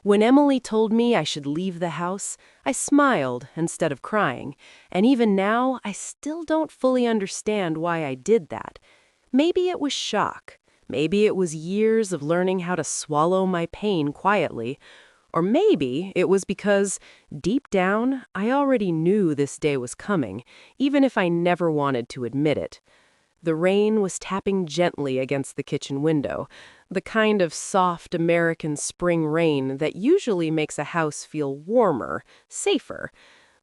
When Emily told me I should leave the house, I smiled instead of crying, and even now I still don't fully understand why I did that. Maybe it was shock. Maybe it was years of learning how to swallow my pain quietly. Or maybe it was because, deep down, I already knew this day was coming, even if I never wanted to admit it. The rain was tapping gently against the kitchen window, the kind of soft American spring rain that usually makes a house feel warmer, safer.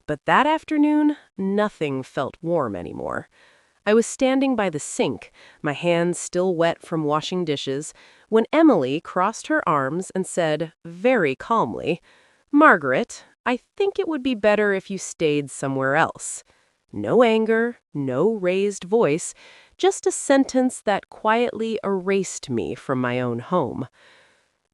But that afternoon, nothing felt warm anymore. I was standing by the sink, my hands still wet from washing dishes, when Emily crossed her arms and said, very calmly, "Margaret, I think it would be better if you stayed somewhere else." No anger, no raised voice, just a sentence that quietly erased me from my own home.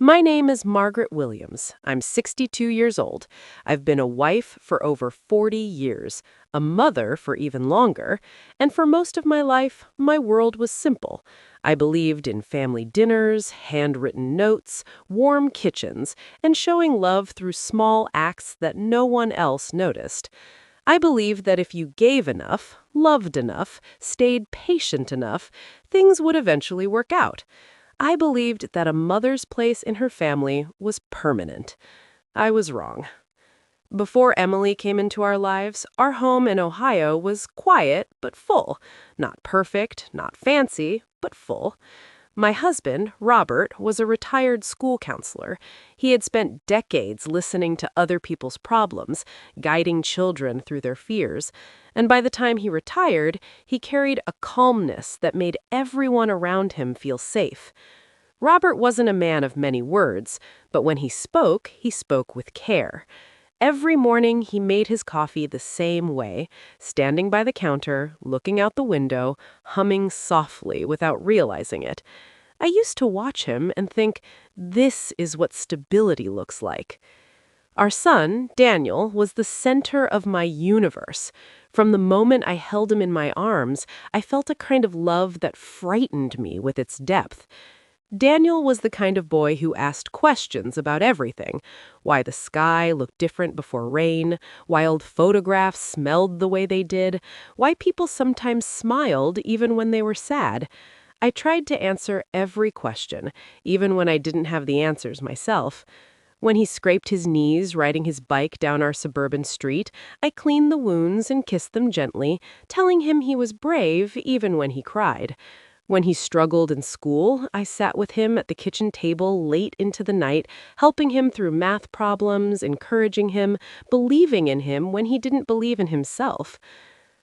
My name is Margaret Williams. I'm 62 years old. I've been a wife for over 40 years, a mother for even longer, and for most of my life, my world was simple. I believed in family dinners, handwritten notes, warm kitchens, and showing love through small acts that no one else noticed. I believed that if you gave enough, loved enough, stayed patient enough, things would eventually work out. I believed that a mother's place in her family was permanent. I was wrong. Before Emily came into our lives, our home in Ohio was quiet but full. Not perfect, not fancy, but full. My husband, Robert, was a retired school counselor. He had spent decades listening to other people's problems, guiding children through their fears. And by the time he retired, he carried a calmness that made everyone around him feel safe. Robert wasn't a man of many words, but when he spoke with care. Every morning he made his coffee the same way, standing by the counter, looking out the window, humming softly without realizing it. I used to watch him and think, this is what stability looks like. Our son, Daniel, was the center of my universe. From the moment I held him in my arms, I felt a kind of love that frightened me with its depth. Daniel was the kind of boy who asked questions about everything. Why the sky looked different before rain, why old photographs smelled the way they did, why people sometimes smiled even when they were sad. I tried to answer every question, even when I didn't have the answers myself. When he scraped his knees riding his bike down our suburban street, I cleaned the wounds and kissed them gently, telling him he was brave even when he cried. When he struggled in school, I sat with him at the kitchen table late into the night, helping him through math problems, encouraging him, believing in him when he didn't believe in himself.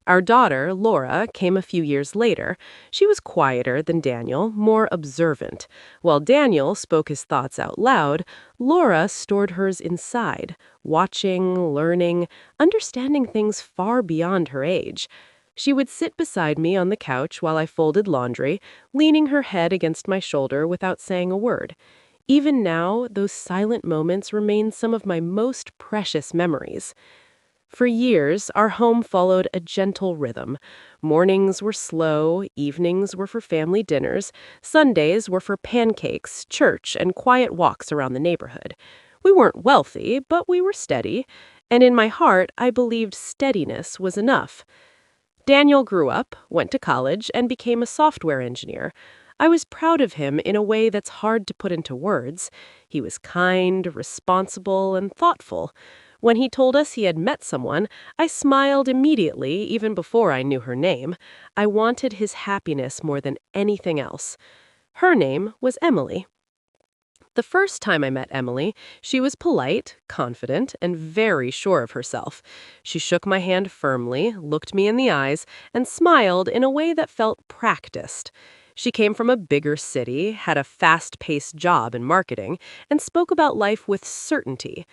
Our daughter, Laura, came a few years later. She was quieter than Daniel, more observant. While Daniel spoke his thoughts out loud, Laura stored hers inside, watching, learning, understanding things far beyond her age. She would sit beside me on the couch while I folded laundry, leaning her head against my shoulder without saying a word. Even now, those silent moments remain some of my most precious memories. For years, our home followed a gentle rhythm. Mornings were slow, evenings were for family dinners, Sundays were for pancakes, church, and quiet walks around the neighborhood. We weren't wealthy, but we were steady, and in my heart, I believed steadiness was enough. Daniel grew up, went to college, and became a software engineer. I was proud of him in a way that's hard to put into words. He was kind, responsible, and thoughtful. When he told us he had met someone, I smiled immediately, even before I knew her name. I wanted his happiness more than anything else. Her name was Emily. The first time I met Emily, she was polite, confident, and very sure of herself. She shook my hand firmly, looked me in the eyes, and smiled in a way that felt practiced. She came from a bigger city, had a fast-paced job in marketing, and spoke about life with certainty.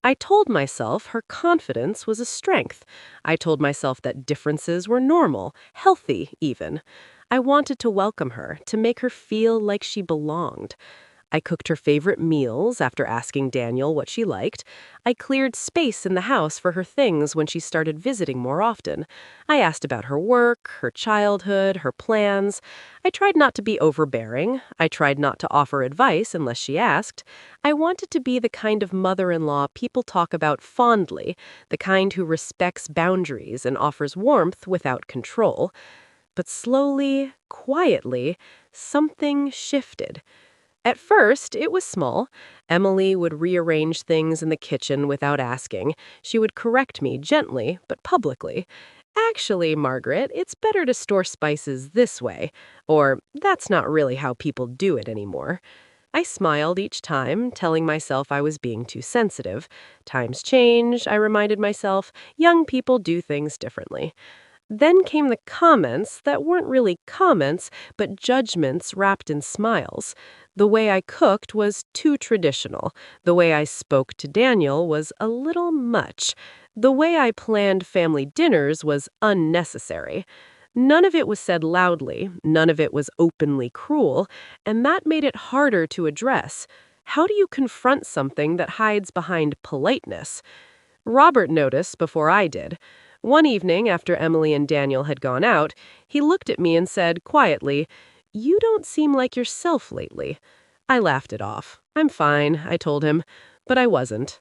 I told myself her confidence was a strength. I told myself that differences were normal, healthy even. I wanted to welcome her, to make her feel like she belonged. I cooked her favorite meals after asking Daniel what she liked. I cleared space in the house for her things when she started visiting more often. I asked about her work, her childhood, her plans. I tried not to be overbearing. I tried not to offer advice unless she asked. I wanted to be the kind of mother-in-law people talk about fondly, the kind who respects boundaries and offers warmth without control. But slowly, quietly, something shifted. At first, it was small. Emily would rearrange things in the kitchen without asking. She would correct me gently, but publicly. Actually, Margaret, it's better to store spices this way. Or, that's not really how people do it anymore. I smiled each time, telling myself I was being too sensitive. Times change, I reminded myself. Young people do things differently. Then came the comments that weren't really comments, but judgments wrapped in smiles. The way I cooked was too traditional. The way I spoke to Daniel was a little much. The way I planned family dinners was unnecessary. None of it was said loudly, none of it was openly cruel, and that made it harder to address. How do you confront something that hides behind politeness? Robert noticed before I did. One evening, after Emily and Daniel had gone out, he looked at me and said quietly, "You don't seem like yourself lately." I laughed it off. "I'm fine," I told him, but I wasn't.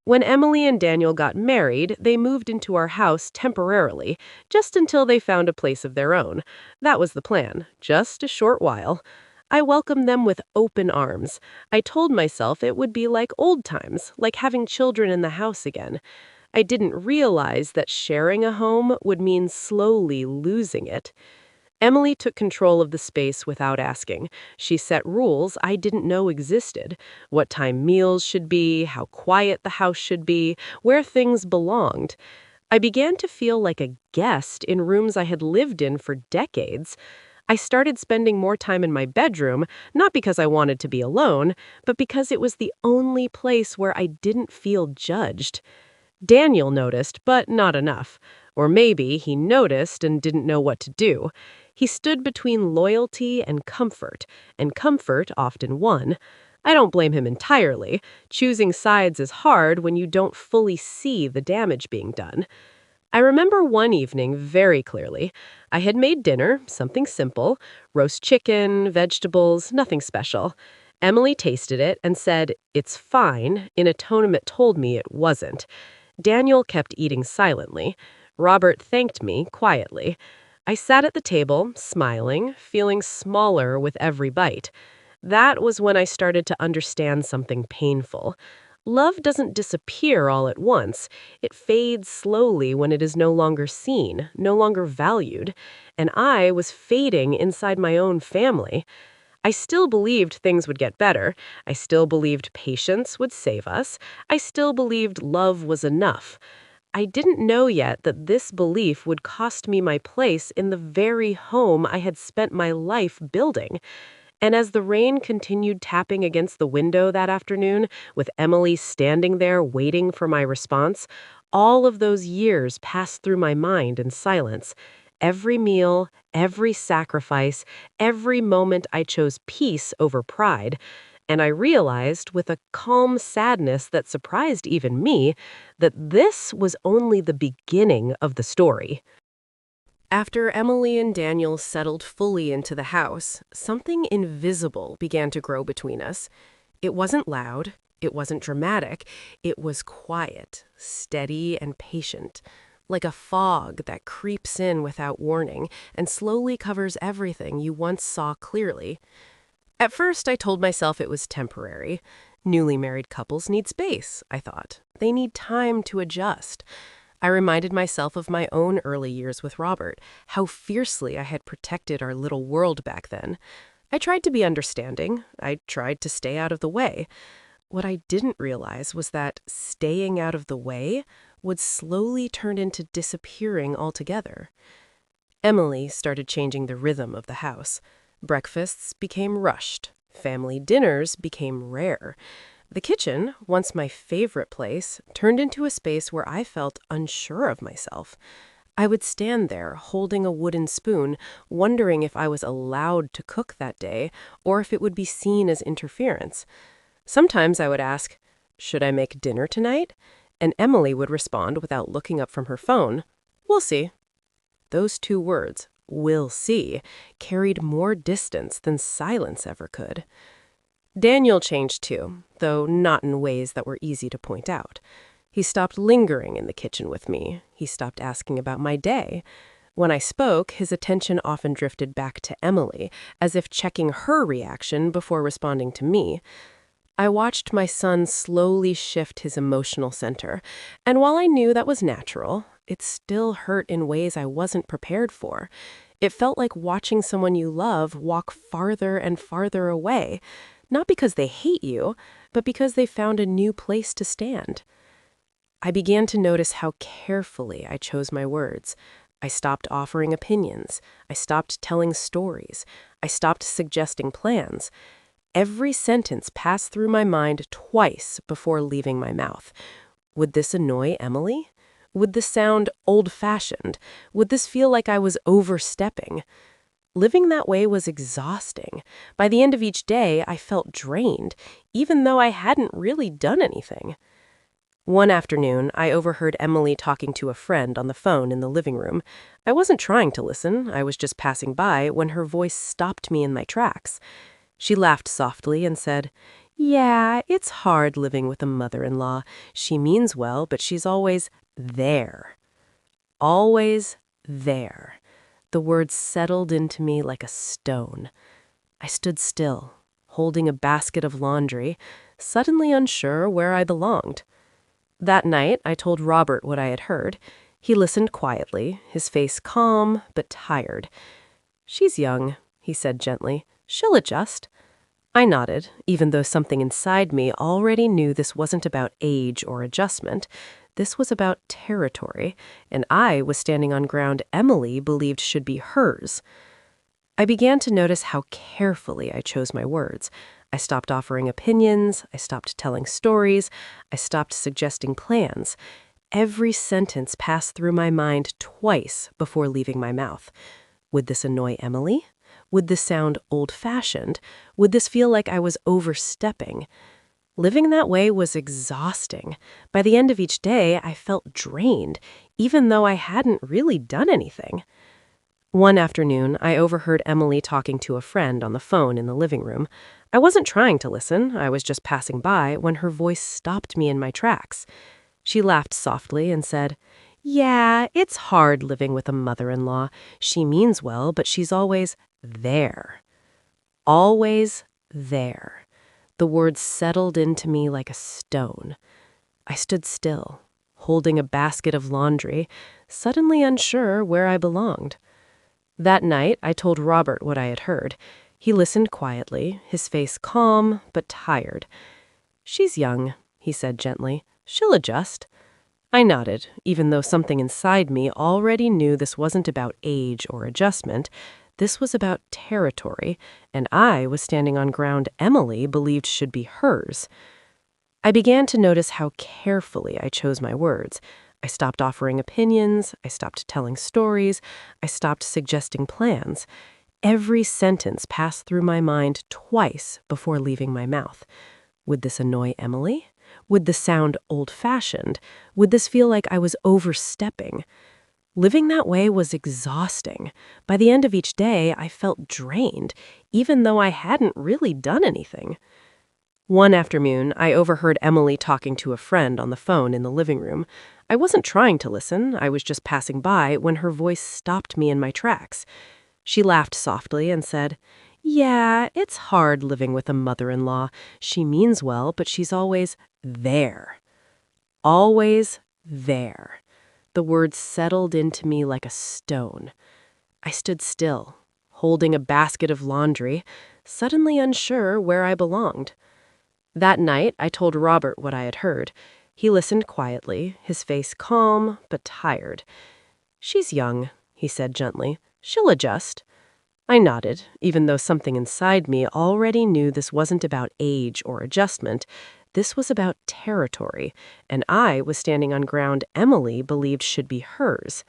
When Emily and Daniel got married, they moved into our house temporarily, just until they found a place of their own. That was the plan, just a short while. I welcomed them with open arms. I told myself it would be like old times, like having children in the house again. I didn't realize that sharing a home would mean slowly losing it. Emily took control of the space without asking. She set rules I didn't know existed: what time meals should be, how quiet the house should be, where things belonged. I began to feel like a guest in rooms I had lived in for decades. I started spending more time in my bedroom, not because I wanted to be alone, but because it was the only place where I didn't feel judged. Daniel noticed, but not enough. Or maybe he noticed and didn't know what to do. He stood between loyalty and comfort often won. I don't blame him entirely. Choosing sides is hard when you don't fully see the damage being done. I remember one evening very clearly. I had made dinner, something simple, roast chicken, vegetables, nothing special. Emily tasted it and said, "It's fine," in a tone that told me it wasn't. Daniel kept eating silently. Robert thanked me quietly. I sat at the table, smiling, feeling smaller with every bite. That was when I started to understand something painful. Love doesn't disappear all at once. It fades slowly when it is no longer seen, no longer valued. And I was fading inside my own family. I still believed things would get better. I still believed patience would save us. I still believed love was enough. I didn't know yet that this belief would cost me my place in the very home I had spent my life building. And as the rain continued tapping against the window that afternoon, with Emily standing there waiting for my response, all of those years passed through my mind in silence. Every meal, every sacrifice, every moment I chose peace over pride. And I realized, with a calm sadness that surprised even me, that this was only the beginning of the story. After Emily and Daniel settled fully into the house, something invisible began to grow between us. It wasn't loud, it wasn't dramatic, it was quiet, steady, and patient, like a fog that creeps in without warning and slowly covers everything you once saw clearly. At first, I told myself it was temporary. Newly married couples need space, I thought. They need time to adjust. I reminded myself of my own early years with Robert, how fiercely I had protected our little world back then. I tried to be understanding. I tried to stay out of the way. What I didn't realize was that staying out of the way would slowly turn into disappearing altogether. Emily started changing the rhythm of the house. Breakfasts became rushed. Family dinners became rare. The kitchen, once my favorite place, turned into a space where I felt unsure of myself. I would stand there holding a wooden spoon, wondering if I was allowed to cook that day or if it would be seen as interference. Sometimes I would ask, "Should I make dinner tonight?" And Emily would respond without looking up from her phone, "We'll see." Those two words, "we'll see," carried more distance than silence ever could. Daniel changed too, though not in ways that were easy to point out. He stopped lingering in the kitchen with me. He stopped asking about my day. When I spoke, his attention often drifted back to Emily, as if checking her reaction before responding to me. I watched my son slowly shift his emotional center, and while I knew that was natural, it still hurt in ways I wasn't prepared for. It felt like watching someone you love walk farther and farther away, not because they hate you, but because they found a new place to stand. I began to notice how carefully I chose my words. I stopped offering opinions. I stopped telling stories. I stopped suggesting plans. Every sentence passed through my mind twice before leaving my mouth. Would this annoy Emily? Would this sound old-fashioned? Would this feel like I was overstepping? Living that way was exhausting. By the end of each day, I felt drained, even though I hadn't really done anything. One afternoon, I overheard Emily talking to a friend on the phone in the living room. I wasn't trying to listen, I was just passing by when her voice stopped me in my tracks. She laughed softly and said, "Yeah, it's hard living with a mother-in-law. She means well, but she's always there." Always there. The words settled into me like a stone. I stood still, holding a basket of laundry, suddenly unsure where I belonged. That night, I told Robert what I had heard. He listened quietly, his face calm but tired. "She's young," he said gently. "She'll adjust." I nodded, even though something inside me already knew this wasn't about age or adjustment. This was about territory, and I was standing on ground Emily believed should be hers. I began to notice how carefully I chose my words. I stopped offering opinions, I stopped telling stories, I stopped suggesting plans. Every sentence passed through my mind twice before leaving my mouth. Would this annoy Emily? Would this sound old-fashioned? Would this feel like I was overstepping? Living that way was exhausting. By the end of each day, I felt drained, even though I hadn't really done anything. One afternoon, I overheard Emily talking to a friend on the phone in the living room. I wasn't trying to listen, I was just passing by when her voice stopped me in my tracks. She laughed softly and said, "Yeah, it's hard living with a mother-in-law. She means well, but she's always there." Always there. The words settled into me like a stone. I stood still, holding a basket of laundry, suddenly unsure where I belonged. That night, I told Robert what I had heard. He listened quietly, his face calm but tired. "She's young," he said gently. "She'll adjust." I nodded, even though something inside me already knew this wasn't about age or adjustment. This was about territory, and I was standing on ground Emily believed should be hers. I began to notice how carefully I chose my words. I stopped offering opinions, I stopped telling stories, I stopped suggesting plans. Every sentence passed through my mind twice before leaving my mouth. Would this annoy Emily? Would this sound old-fashioned? Would this feel like I was overstepping? Living that way was exhausting. By the end of each day, I felt drained, even though I hadn't really done anything. One afternoon, I overheard Emily talking to a friend on the phone in the living room. I wasn't trying to listen, I was just passing by when her voice stopped me in my tracks. She laughed softly and said, "Yeah, it's hard living with a mother-in-law. She means well, but she's always there." Always there. The words settled into me like a stone. I stood still, holding a basket of laundry, suddenly unsure where I belonged. That night, I told Robert what I had heard. He listened quietly, his face calm but tired. "She's young," he said gently. "She'll adjust." I nodded, even though something inside me already knew this wasn't about age or adjustment. This was about territory, and I was standing on ground Emily believed should be hers.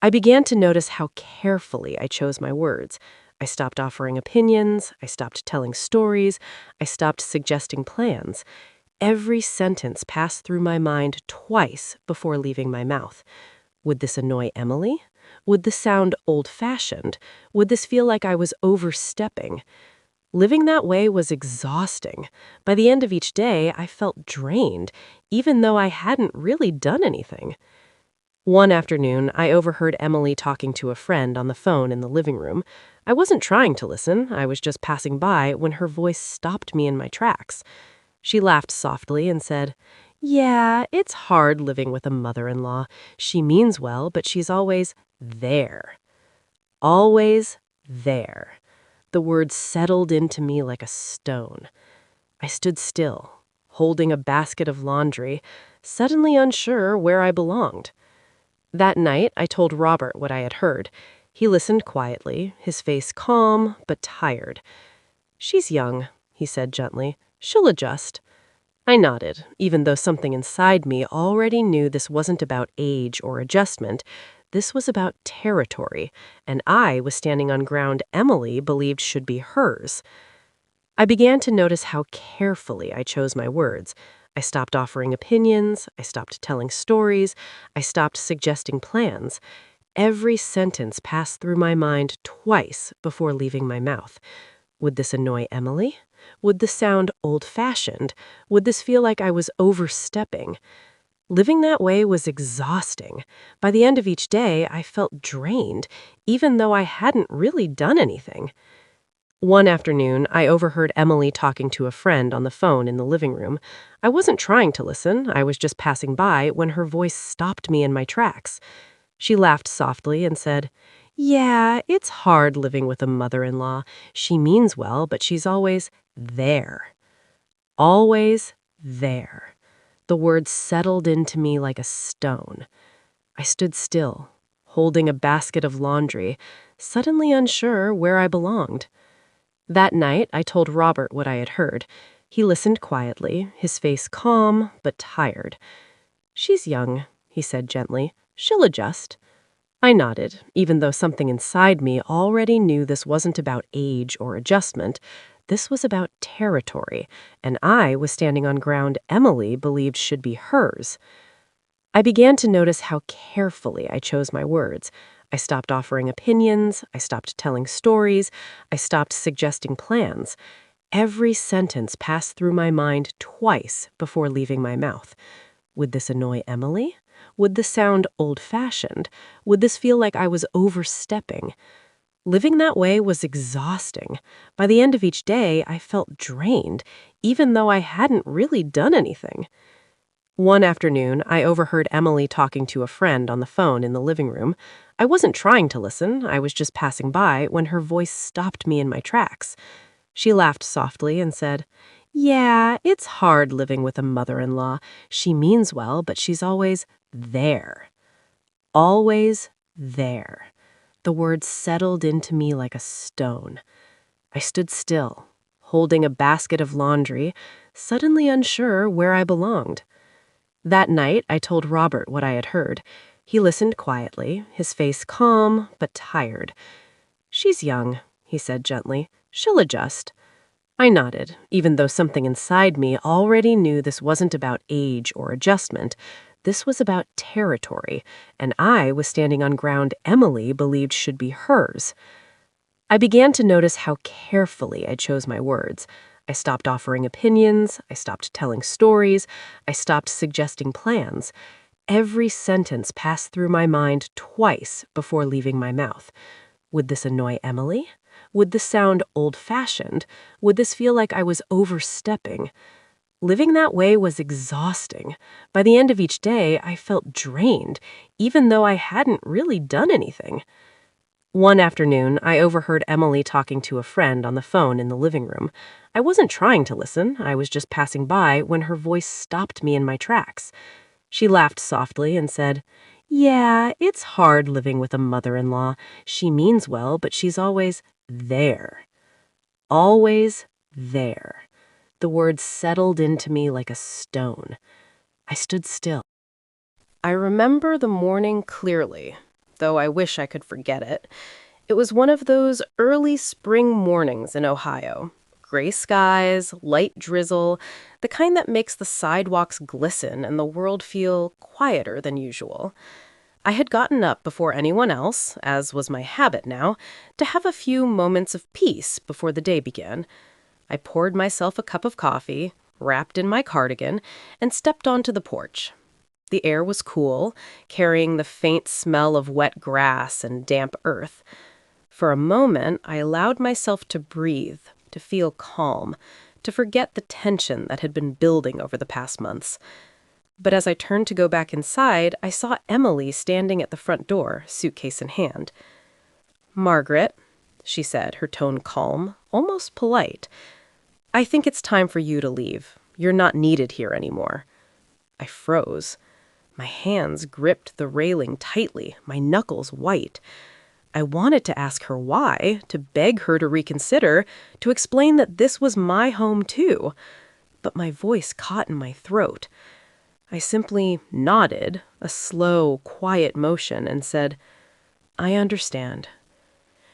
I began to notice how carefully I chose my words. I stopped offering opinions, I stopped telling stories, I stopped suggesting plans. Every sentence passed through my mind twice before leaving my mouth. Would this annoy Emily? Would this sound old-fashioned? Would this feel like I was overstepping? Living that way was exhausting. By the end of each day, I felt drained, even though I hadn't really done anything. One afternoon, I overheard Emily talking to a friend on the phone in the living room. I wasn't trying to listen, I was just passing by when her voice stopped me in my tracks. She laughed softly and said, "Yeah, it's hard living with a mother-in-law. She means well, but she's always there. Always there." The words settled into me like a stone. I stood still, holding a basket of laundry, suddenly unsure where I belonged. That night, I told Robert what I had heard. He listened quietly, his face calm but tired. "She's young," he said gently. "She'll adjust." I nodded, even though something inside me already knew this wasn't about age or adjustment. This was about territory, and I was standing on ground Emily believed should be hers. I began to notice how carefully I chose my words. I stopped offering opinions, I stopped telling stories, I stopped suggesting plans. Every sentence passed through my mind twice before leaving my mouth. Would this annoy Emily? Would this sound old-fashioned? Would this feel like I was overstepping? Living that way was exhausting. By the end of each day, I felt drained, even though I hadn't really done anything. One afternoon, I overheard Emily talking to a friend on the phone in the living room. I wasn't trying to listen, I was just passing by when her voice stopped me in my tracks. She laughed softly and said, "Yeah, it's hard living with a mother-in-law. She means well, but she's always there. Always there." The words settled into me like a stone. I stood still, holding a basket of laundry, suddenly unsure where I belonged. That night, I told Robert what I had heard. He listened quietly, his face calm but tired. "She's young," he said gently. "She'll adjust." I nodded, even though something inside me already knew this wasn't about age or adjustment. This was about territory, and I was standing on ground Emily believed should be hers. I began to notice how carefully I chose my words. I stopped offering opinions, I stopped telling stories, I stopped suggesting plans. Every sentence passed through my mind twice before leaving my mouth. Would this annoy Emily? Would this sound old-fashioned? Would this feel like I was overstepping? Living that way was exhausting. By the end of each day, I felt drained, even though I hadn't really done anything. One afternoon, I overheard Emily talking to a friend on the phone in the living room. I wasn't trying to listen, I was just passing by when her voice stopped me in my tracks. She laughed softly and said, "Yeah, it's hard living with a mother-in-law. She means well, but she's always there. Always there." The words settled into me like a stone. I stood still, holding a basket of laundry, suddenly unsure where I belonged. That night, I told Robert what I had heard. He listened quietly, his face calm but tired. "She's young," he said gently. "She'll adjust." I nodded, even though something inside me already knew this wasn't about age or adjustment. This was about territory, and I was standing on ground Emily believed should be hers. I began to notice how carefully I chose my words. I stopped offering opinions, I stopped telling stories, I stopped suggesting plans. Every sentence passed through my mind twice before leaving my mouth. Would this annoy Emily? Would this sound old-fashioned? Would this feel like I was overstepping? Living that way was exhausting. By the end of each day, I felt drained, even though I hadn't really done anything. One afternoon, I overheard Emily talking to a friend on the phone in the living room. I wasn't trying to listen, I was just passing by when her voice stopped me in my tracks. She laughed softly and said, "Yeah, it's hard living with a mother-in-law. She means well, but she's always there. Always there." The words settled into me like a stone. I stood still. I remember the morning clearly. though I wish I could forget it. It was one of those early spring mornings in Ohio. Gray skies, light drizzle, the kind that makes the sidewalks glisten and the world feel quieter than usual. I had gotten up before anyone else, as was my habit now, to have a few moments of peace before the day began. I poured myself a cup of coffee, wrapped in my cardigan, and stepped onto the porch. The air was cool, carrying the faint smell of wet grass and damp earth. For a moment, I allowed myself to breathe, to feel calm, to forget the tension that had been building over the past months. But as I turned to go back inside, I saw Emily standing at the front door, suitcase in hand. "Margaret," she said, her tone calm, almost polite, "I think it's time for you to leave. You're not needed here anymore." I froze. My hands gripped the railing tightly, my knuckles white. I wanted to ask her why, to beg her to reconsider, to explain that this was my home too. But my voice caught in my throat. I simply nodded, a slow, quiet motion, and said, "I understand."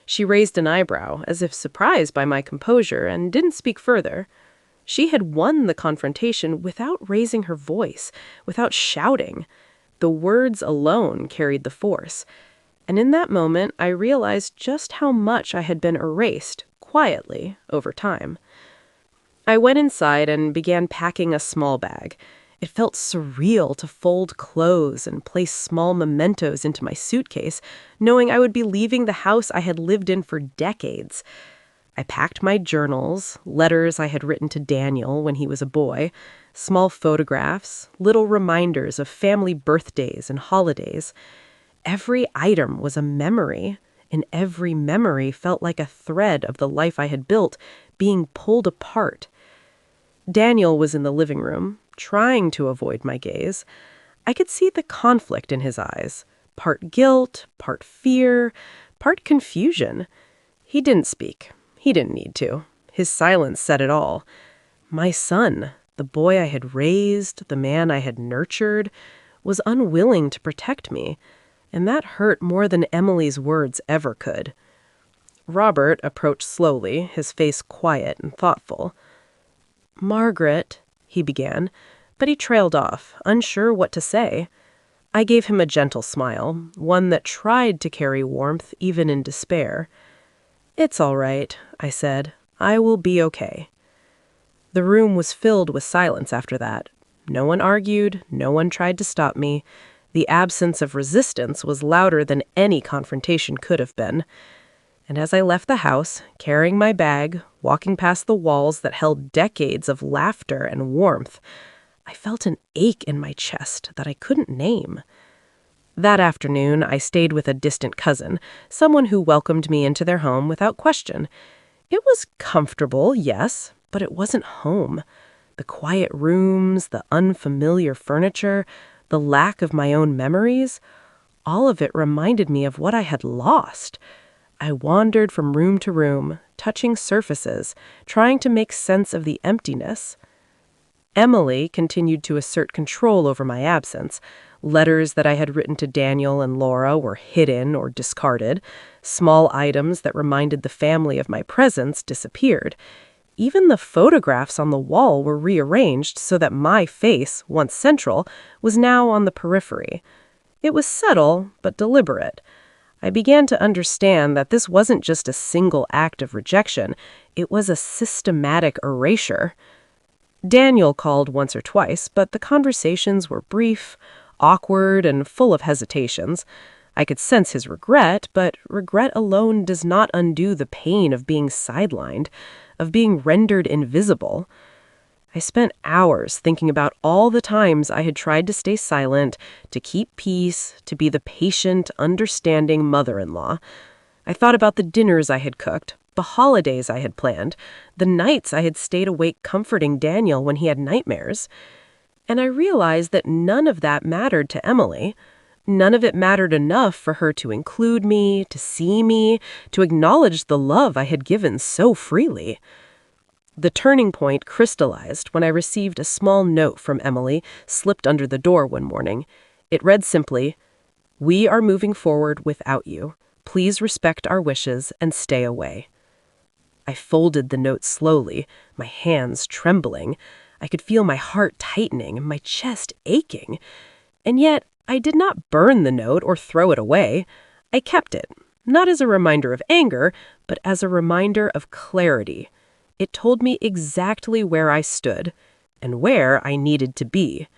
She raised an eyebrow, as if surprised by my composure, and didn't speak further. She had won the confrontation without raising her voice, without shouting. The words alone carried the force. And in that moment, I realized just how much I had been erased, quietly, over time. I went inside and began packing a small bag. It felt surreal to fold clothes and place small mementos into my suitcase, knowing I would be leaving the house I had lived in for decades. I packed my journals, letters I had written to Daniel when he was a boy, small photographs, little reminders of family birthdays and holidays. Every item was a memory, and every memory felt like a thread of the life I had built being pulled apart. Daniel was in the living room, trying to avoid my gaze. I could see the conflict in his eyes, part guilt, part fear, part confusion. He didn't speak. He didn't need to. His silence said it all. My son, the boy I had raised, the man I had nurtured, was unwilling to protect me, and that hurt more than Emily's words ever could. Robert approached slowly, his face quiet and thoughtful. "Margaret," he began, but he trailed off, unsure what to say. I gave him a gentle smile, one that tried to carry warmth even in despair. "It's all right," I said. "I will be okay." The room was filled with silence after that. No one argued, no one tried to stop me. The absence of resistance was louder than any confrontation could have been. And as I left the house, carrying my bag, walking past the walls that held decades of laughter and warmth, I felt an ache in my chest that I couldn't name. That afternoon, I stayed with a distant cousin, someone who welcomed me into their home without question. It was comfortable, yes, but it wasn't home. The quiet rooms, the unfamiliar furniture, the lack of my own memories, all of it reminded me of what I had lost. I wandered from room to room, touching surfaces, trying to make sense of the emptiness. Emily continued to assert control over my absence. Letters that I had written to Daniel and Laura were hidden or discarded. Small items that reminded the family of my presence disappeared. Even the photographs on the wall were rearranged so that my face, once central, was now on the periphery. It was subtle, but deliberate. I began to understand that this wasn't just a single act of rejection. It was a systematic erasure. Daniel called once or twice, but the conversations were brief, awkward, and full of hesitations. I could sense his regret, but regret alone does not undo the pain of being sidelined, of being rendered invisible. I spent hours thinking about all the times I had tried to stay silent, to keep peace, to be the patient, understanding mother-in-law. I thought about the dinners I had cooked, the holidays I had planned, the nights I had stayed awake comforting Daniel when he had nightmares. And I realized that none of that mattered to Emily. None of it mattered enough for her to include me, to see me, to acknowledge the love I had given so freely. The turning point crystallized when I received a small note from Emily slipped under the door one morning. It read simply, We are moving forward without you. Please respect our wishes and stay away. I folded the note slowly, my hands trembling. I could feel my heart tightening and my chest aching. And yet, I did not burn the note or throw it away. I kept it, not as a reminder of anger, but as a reminder of clarity. It told me exactly where I stood and where I needed to be.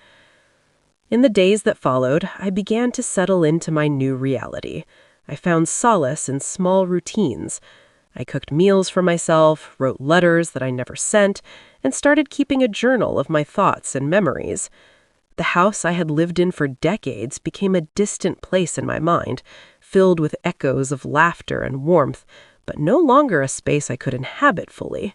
In the days that followed, I began to settle into my new reality. I found solace in small routines. I cooked meals for myself, wrote letters that I never sent, and started keeping a journal of my thoughts and memories. The house I had lived in for decades became a distant place in my mind, filled with echoes of laughter and warmth, but no longer a space I could inhabit fully.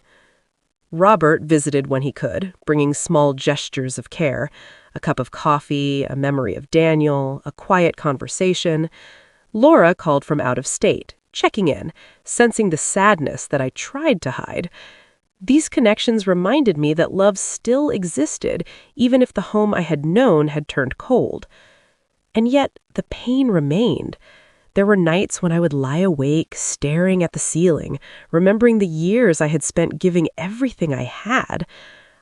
Robert visited when he could, bringing small gestures of care, a cup of coffee, a memory of Daniel, a quiet conversation. Laura called from out of state, checking in, sensing the sadness that I tried to hide. These connections reminded me that love still existed, even if the home I had known had turned cold. And yet, the pain remained. There were nights when I would lie awake, staring at the ceiling, remembering the years I had spent giving everything I had.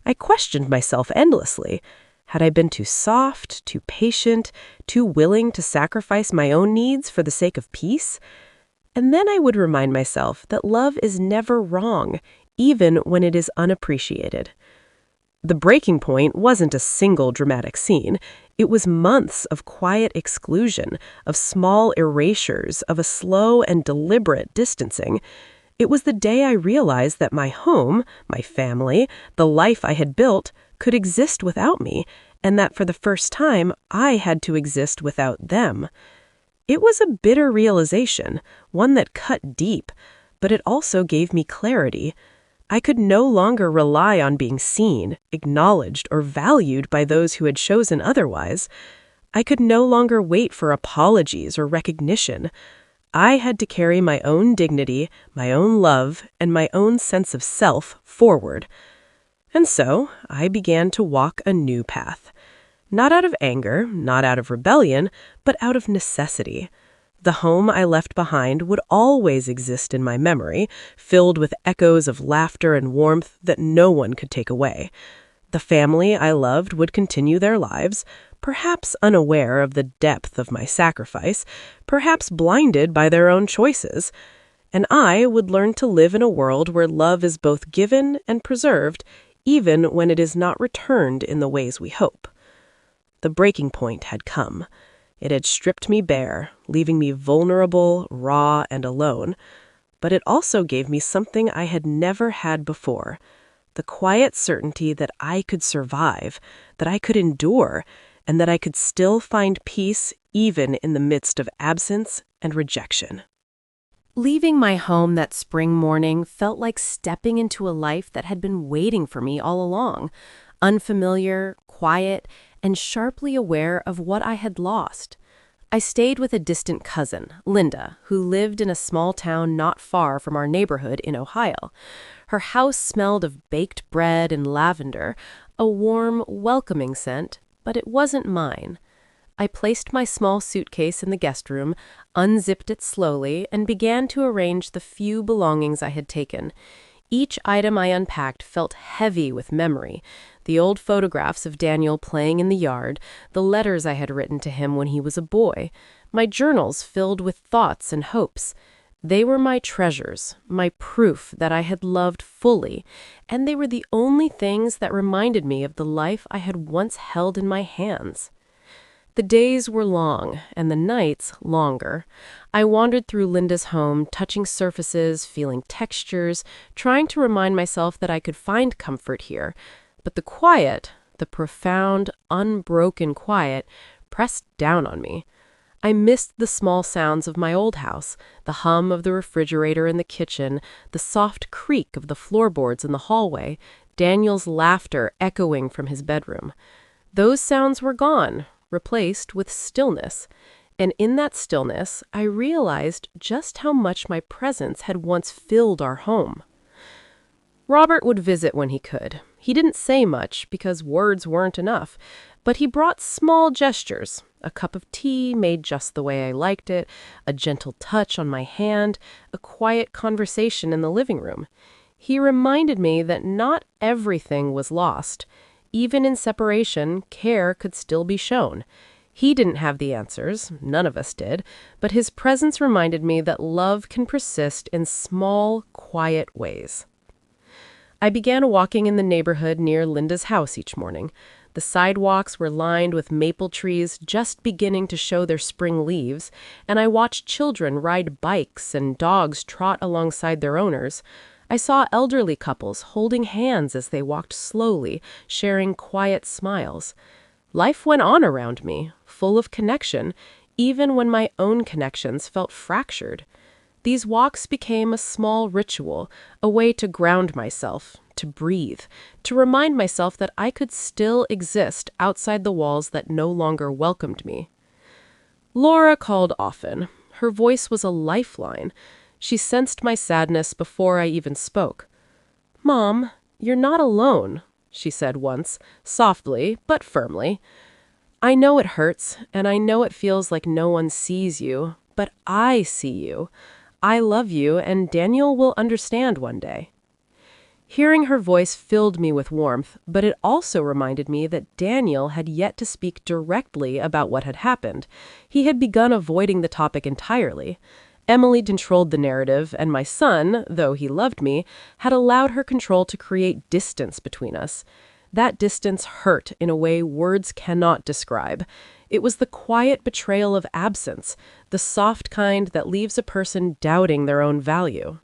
I questioned myself endlessly. Had I been too soft, too patient, too willing to sacrifice my own needs for the sake of peace? And then I would remind myself that love is never wrong, even when it is unappreciated. The breaking point wasn't a single dramatic scene. It was months of quiet exclusion, of small erasures, of a slow and deliberate distancing. It was the day I realized that my home, my family, the life I had built, could exist without me, and that for the first time, I had to exist without them. It was a bitter realization, one that cut deep, but it also gave me clarity. I could no longer rely on being seen, acknowledged, or valued by those who had chosen otherwise. I could no longer wait for apologies or recognition. I had to carry my own dignity, my own love, and my own sense of self forward. And so I began to walk a new path. Not out of anger, not out of rebellion, but out of necessity. The home I left behind would always exist in my memory, filled with echoes of laughter and warmth that no one could take away. The family I loved would continue their lives, perhaps unaware of the depth of my sacrifice, perhaps blinded by their own choices. And I would learn to live in a world where love is both given and preserved, even when it is not returned in the ways we hope. The breaking point had come. It had stripped me bare, leaving me vulnerable, raw, and alone. But it also gave me something I had never had before, the quiet certainty that I could survive, that I could endure, and that I could still find peace even in the midst of absence and rejection. Leaving my home that spring morning felt like stepping into a life that had been waiting for me all along, unfamiliar, quiet, and sharply aware of what I had lost. I stayed with a distant cousin, Linda, who lived in a small town not far from our neighborhood in Ohio. Her house smelled of baked bread and lavender, a warm, welcoming scent, but it wasn't mine. I placed my small suitcase in the guest room, unzipped it slowly, and began to arrange the few belongings I had taken. Each item I unpacked felt heavy with memory. The old photographs of Daniel playing in the yard, the letters I had written to him when he was a boy, my journals filled with thoughts and hopes. They were my treasures, my proof that I had loved fully, and they were the only things that reminded me of the life I had once held in my hands. The days were long, and the nights longer. I wandered through Linda's home, touching surfaces, feeling textures, trying to remind myself that I could find comfort here. But the quiet, the profound, unbroken quiet, pressed down on me. I missed the small sounds of my old house, the hum of the refrigerator in the kitchen, the soft creak of the floorboards in the hallway, Daniel's laughter echoing from his bedroom. Those sounds were gone, replaced with stillness. And in that stillness, I realized just how much my presence had once filled our home. Robert would visit when he could. He didn't say much because words weren't enough, but he brought small gestures, A cup of tea made just the way I liked it, a gentle touch on my hand, a quiet conversation in the living room. He reminded me that not everything was lost. Even in separation, care could still be shown. He didn't have the answers, none of us did, but his presence reminded me that love can persist in small, quiet ways. I began walking in the neighborhood near Linda's house each morning. The sidewalks were lined with maple trees just beginning to show their spring leaves, and I watched children ride bikes and dogs trot alongside their owners. I saw elderly couples holding hands as they walked slowly, sharing quiet smiles. Life went on around me, full of connection, even when my own connections felt fractured. These walks became a small ritual, a way to ground myself, to breathe, to remind myself that I could still exist outside the walls that no longer welcomed me. Laura called often. Her voice was a lifeline. She sensed my sadness before I even spoke. "Mom, you're not alone," she said once, softly but firmly. "I know it hurts, and I know it feels like no one sees you, but I see you. I love you, and Daniel will understand one day." Hearing her voice filled me with warmth, but it also reminded me that Daniel had yet to speak directly about what had happened. He had begun avoiding the topic entirely. Emily controlled the narrative, and my son, though he loved me, had allowed her control to create distance between us. That distance hurt in a way words cannot describe. It was the quiet betrayal of absence, the soft kind that leaves a person doubting their own value.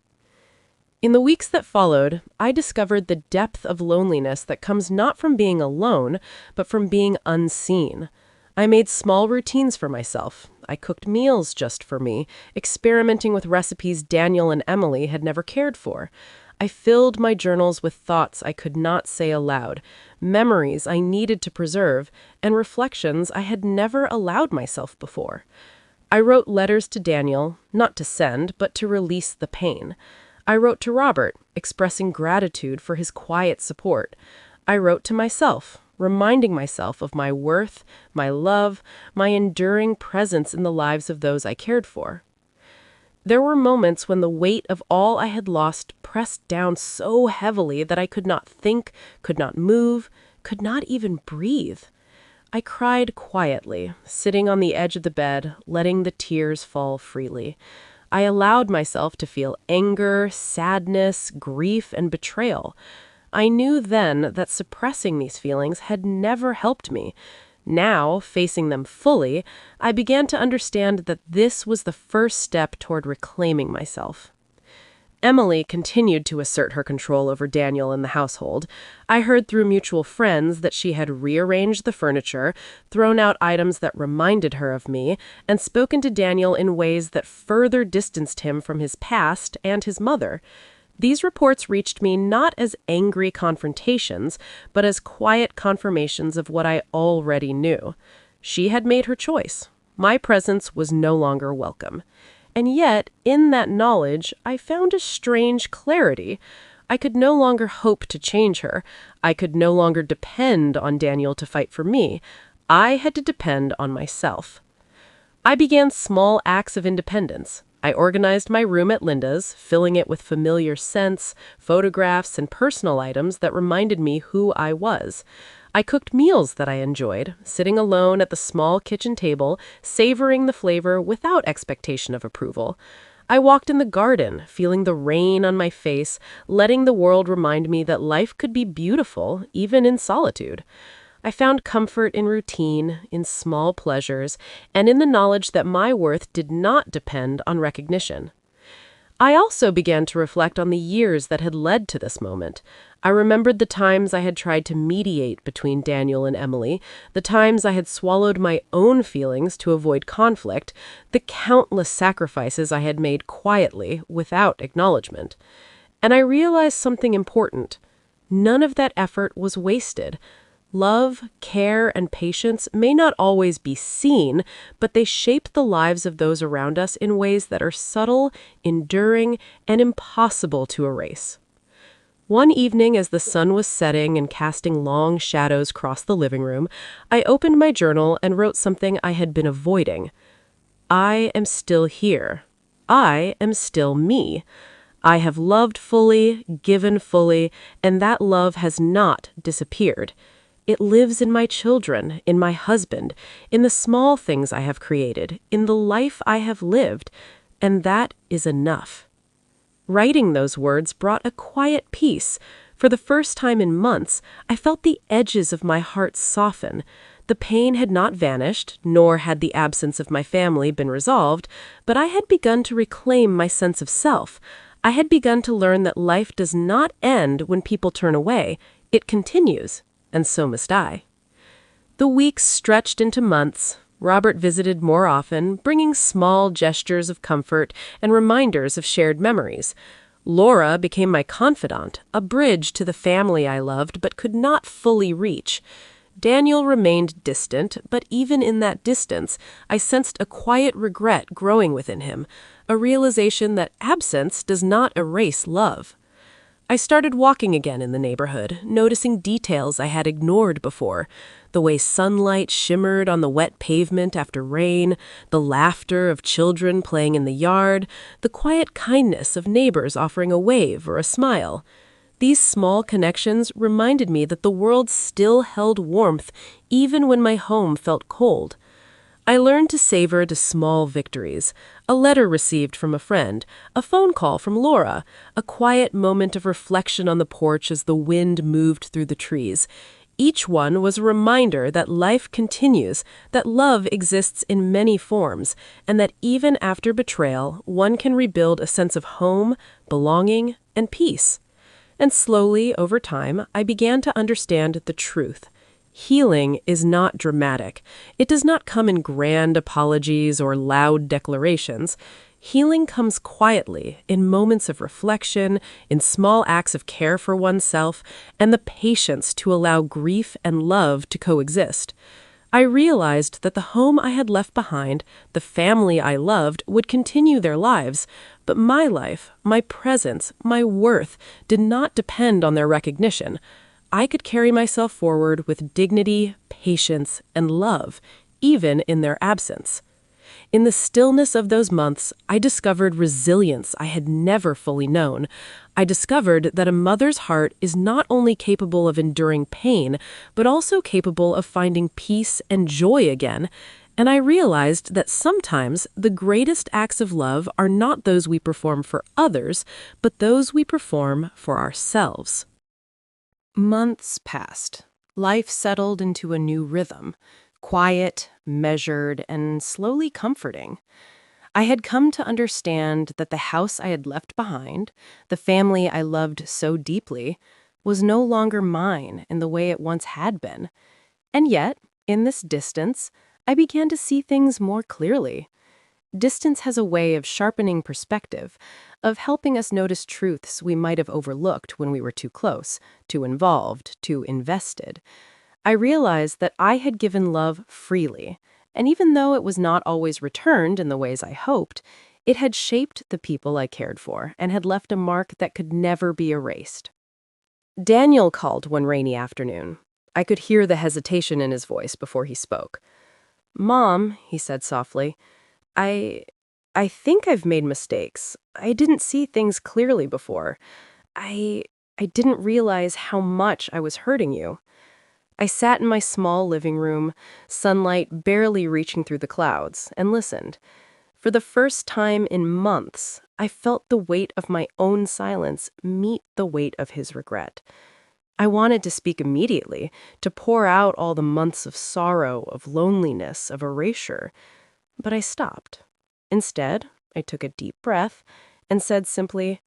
In the weeks that followed, I discovered the depth of loneliness that comes not from being alone, but from being unseen. I made small routines for myself. I cooked meals just for me, experimenting with recipes Daniel and Emily had never cared for. I filled my journals with thoughts I could not say aloud, memories I needed to preserve, and reflections I had never allowed myself before. I wrote letters to Daniel, not to send, but to release the pain. I wrote to Robert, expressing gratitude for his quiet support. I wrote to myself, reminding myself of my worth, my love, my enduring presence in the lives of those I cared for. There were moments when the weight of all I had lost pressed down so heavily that I could not think, could not move, could not even breathe. I cried quietly, sitting on the edge of the bed, letting the tears fall freely. I allowed myself to feel anger, sadness, grief, and betrayal. I knew then that suppressing these feelings had never helped me. Now, facing them fully, I began to understand that this was the first step toward reclaiming myself. Emily continued to assert her control over Daniel and the household. I heard through mutual friends that she had rearranged the furniture, thrown out items that reminded her of me, and spoken to Daniel in ways that further distanced him from his past and his mother. These reports reached me not as angry confrontations, but as quiet confirmations of what I already knew. She had made her choice. My presence was no longer welcome. And yet, in that knowledge, I found a strange clarity. I could no longer hope to change her. I could no longer depend on Daniel to fight for me. I had to depend on myself. I began small acts of independence. I organized my room at Linda's, filling it with familiar scents, photographs, and personal items that reminded me who I was. I cooked meals that I enjoyed, sitting alone at the small kitchen table, savoring the flavor without expectation of approval. I walked in the garden, feeling the rain on my face, letting the world remind me that life could be beautiful, even in solitude. I found comfort in routine, in small pleasures, and in the knowledge that my worth did not depend on recognition. I also began to reflect on the years that had led to this moment. I remembered the times I had tried to mediate between Daniel and Emily, the times I had swallowed my own feelings to avoid conflict, the countless sacrifices I had made quietly, without acknowledgement. And I realized something important. None of that effort was wasted. Love, care, and patience may not always be seen, but they shape the lives of those around us in ways that are subtle, enduring, and impossible to erase. One evening, as the sun was setting and casting long shadows across the living room, I opened my journal and wrote something I had been avoiding. I am still here. I am still me. I have loved fully, given fully, and that love has not disappeared. It lives in my children, in my husband, in the small things I have created, in the life I have lived, and that is enough. Writing those words brought a quiet peace. For the first time in months, I felt the edges of my heart soften. The pain had not vanished, nor had the absence of my family been resolved, but I had begun to reclaim my sense of self. I had begun to learn that life does not end when people turn away. It continues, and so must I. The weeks stretched into months. Robert visited more often, bringing small gestures of comfort and reminders of shared memories. Laura became my confidant, a bridge to the family I loved but could not fully reach. Daniel remained distant, but even in that distance, I sensed a quiet regret growing within him, a realization that absence does not erase love. I started walking again in the neighborhood, noticing details I had ignored before. The way sunlight shimmered on the wet pavement after rain, the laughter of children playing in the yard, the quiet kindness of neighbors offering a wave or a smile. These small connections reminded me that the world still held warmth even when my home felt cold. I learned to savor the small victories, a letter received from a friend, a phone call from Laura, a quiet moment of reflection on the porch as the wind moved through the trees. Each one was a reminder that life continues, that love exists in many forms, and that even after betrayal, one can rebuild a sense of home, belonging, and peace. And slowly, over time, I began to understand the truth. Healing is not dramatic. It does not come in grand apologies or loud declarations. Healing comes quietly, in moments of reflection, in small acts of care for oneself, and the patience to allow grief and love to coexist. I realized that the home I had left behind, the family I loved, would continue their lives, but my life, my presence, my worth did not depend on their recognition. I could carry myself forward with dignity, patience, and love, even in their absence. In the stillness of those months, I discovered resilience I had never fully known. I discovered that a mother's heart is not only capable of enduring pain, but also capable of finding peace and joy again. And I realized that sometimes the greatest acts of love are not those we perform for others, but those we perform for ourselves. Months passed. Life settled into a new rhythm, quiet, measured, and slowly comforting. I had come to understand that the house I had left behind, the family I loved so deeply, was no longer mine in the way it once had been. And yet, in this distance, I began to see things more clearly. Distance has a way of sharpening perspective, of helping us notice truths we might have overlooked when we were too close, too involved, too invested. I realized that I had given love freely, and even though it was not always returned in the ways I hoped, it had shaped the people I cared for and had left a mark that could never be erased. Daniel called one rainy afternoon. I could hear the hesitation in his voice before he spoke. "Mom," he said softly, I think I've made mistakes. I didn't see things clearly before. I didn't realize how much I was hurting you." I sat in my small living room, sunlight barely reaching through the clouds, and listened. For the first time in months, I felt the weight of my own silence meet the weight of his regret. I wanted to speak immediately, to pour out all the months of sorrow, of loneliness, of erasure. But I stopped. Instead, I took a deep breath and said simply,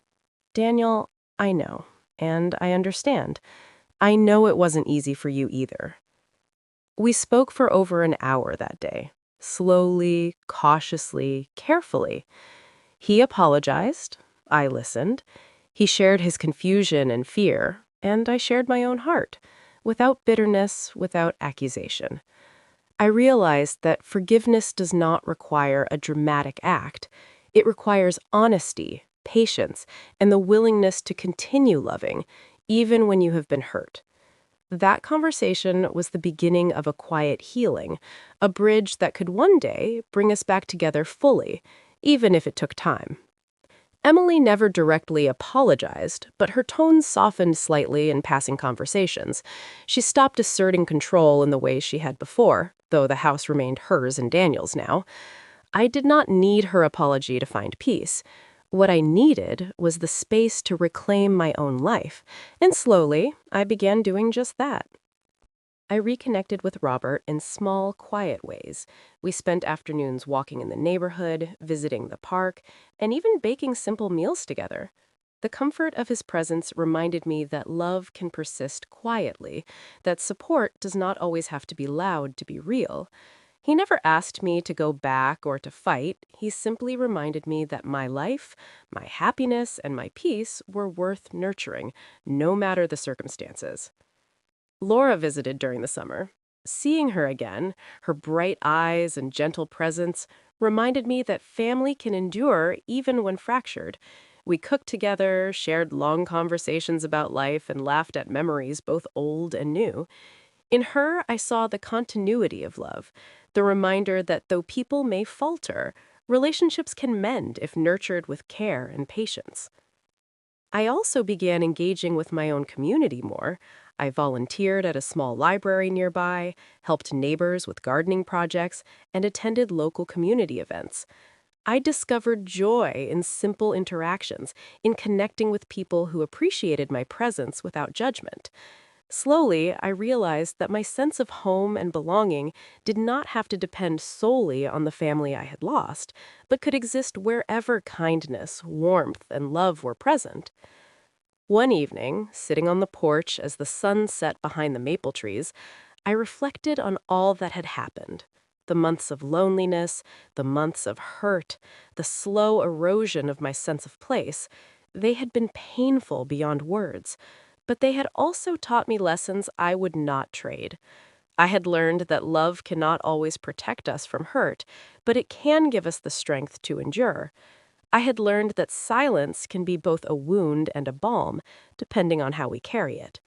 "Daniel, I know, and I understand. I know it wasn't easy for you either." We spoke for over an hour that day, slowly, cautiously, carefully. He apologized. I listened. He shared his confusion and fear, and I shared my own heart, without bitterness, without accusation. I realized that forgiveness does not require a dramatic act. It requires honesty, patience, and the willingness to continue loving, even when you have been hurt. That conversation was the beginning of a quiet healing, a bridge that could one day bring us back together fully, even if it took time. Emily never directly apologized, but her tone softened slightly in passing conversations. She stopped asserting control in the way she had before, though the house remained hers and Daniel's now. I did not need her apology to find peace. What I needed was the space to reclaim my own life, and slowly, I began doing just that. I reconnected with Robert in small, quiet ways. We spent afternoons walking in the neighborhood, visiting the park, and even baking simple meals together. The comfort of his presence reminded me that love can persist quietly, that support does not always have to be loud to be real. He never asked me to go back or to fight. He simply reminded me that my life, my happiness, and my peace were worth nurturing, no matter the circumstances. Laura visited during the summer. Seeing her again, her bright eyes and gentle presence, reminded me that family can endure even when fractured. We cooked together, shared long conversations about life, and laughed at memories both old and new. In her, I saw the continuity of love, the reminder that though people may falter, relationships can mend if nurtured with care and patience. I also began engaging with my own community more. I volunteered at a small library nearby, helped neighbors with gardening projects, and attended local community events. I discovered joy in simple interactions, in connecting with people who appreciated my presence without judgment. Slowly, I realized that my sense of home and belonging did not have to depend solely on the family I had lost, but could exist wherever kindness, warmth, and love were present. One evening, sitting on the porch as the sun set behind the maple trees, I reflected on all that had happened. The months of loneliness, the months of hurt, the slow erosion of my sense of place. They had been painful beyond words, but they had also taught me lessons I would not trade. I had learned that love cannot always protect us from hurt, but it can give us the strength to endure. I had learned that silence can be both a wound and a balm, depending on how we carry it.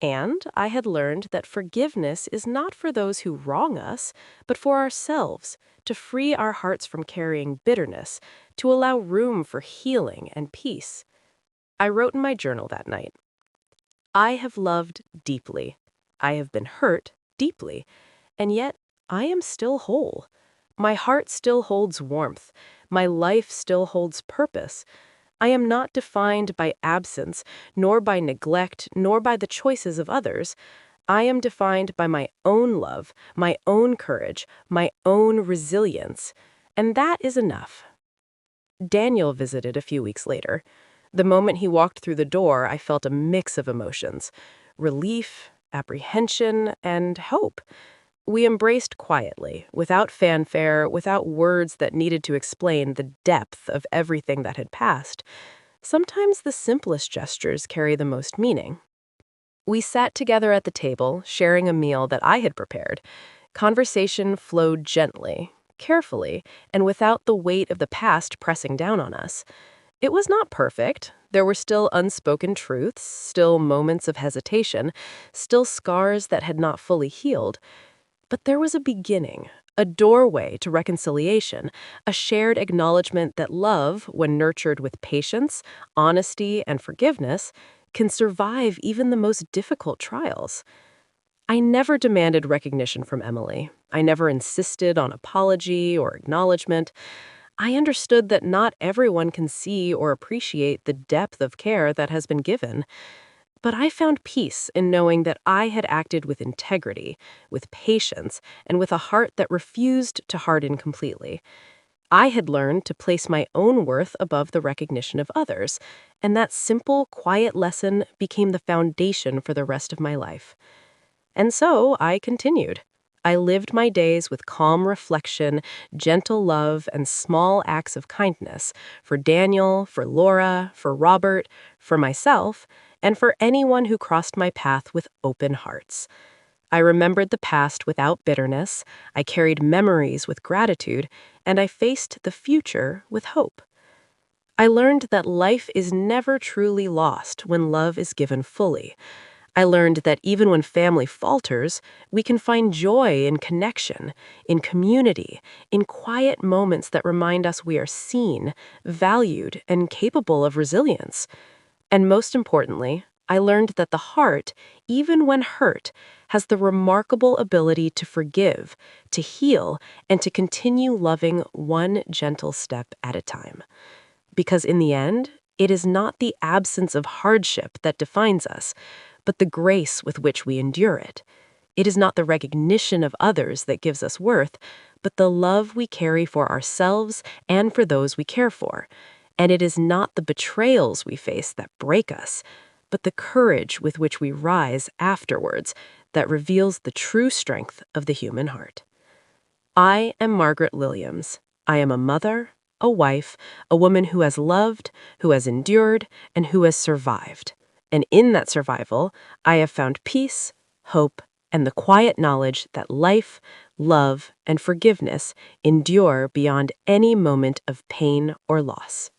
And I had learned that forgiveness is not for those who wrong us, but for ourselves, to free our hearts from carrying bitterness, to allow room for healing and peace. I wrote in my journal that night, I have loved deeply. I have been hurt deeply. And yet, I am still whole. My heart still holds warmth. My life still holds purpose. I am not defined by absence, nor by neglect, nor by the choices of others. I am defined by my own love, my own courage, my own resilience. And that is enough. Daniel visited a few weeks later. The moment he walked through the door, I felt a mix of emotions: relief, apprehension, and hope. We embraced quietly, without fanfare, without words that needed to explain the depth of everything that had passed. Sometimes the simplest gestures carry the most meaning. We sat together at the table, sharing a meal that I had prepared. Conversation flowed gently, carefully, and without the weight of the past pressing down on us. It was not perfect. There were still unspoken truths, still moments of hesitation, still scars that had not fully healed. But there was a beginning, a doorway to reconciliation, a shared acknowledgement that love, when nurtured with patience, honesty, and forgiveness, can survive even the most difficult trials. I never demanded recognition from Emily. I never insisted on apology or acknowledgement. I understood that not everyone can see or appreciate the depth of care that has been given. But I found peace in knowing that I had acted with integrity, with patience, and with a heart that refused to harden completely. I had learned to place my own worth above the recognition of others, and that simple, quiet lesson became the foundation for the rest of my life. And so I continued. I lived my days with calm reflection, gentle love, and small acts of kindness for Daniel, for Laura, for Robert, for myself, and for anyone who crossed my path with open hearts. I remembered the past without bitterness, I carried memories with gratitude, and I faced the future with hope. I learned that life is never truly lost when love is given fully. I learned that even when family falters, we can find joy in connection, in community, in quiet moments that remind us we are seen, valued, and capable of resilience. And most importantly, I learned that the heart, even when hurt, has the remarkable ability to forgive, to heal, and to continue loving one gentle step at a time. Because in the end, it is not the absence of hardship that defines us, but the grace with which we endure it. It is not the recognition of others that gives us worth, but the love we carry for ourselves and for those we care for. And it is not the betrayals we face that break us, but the courage with which we rise afterwards that reveals the true strength of the human heart. I am Margaret Williams. I am a mother, a wife, a woman who has loved, who has endured, and who has survived. And in that survival, I have found peace, hope, and the quiet knowledge that life, love, and forgiveness endure beyond any moment of pain or loss.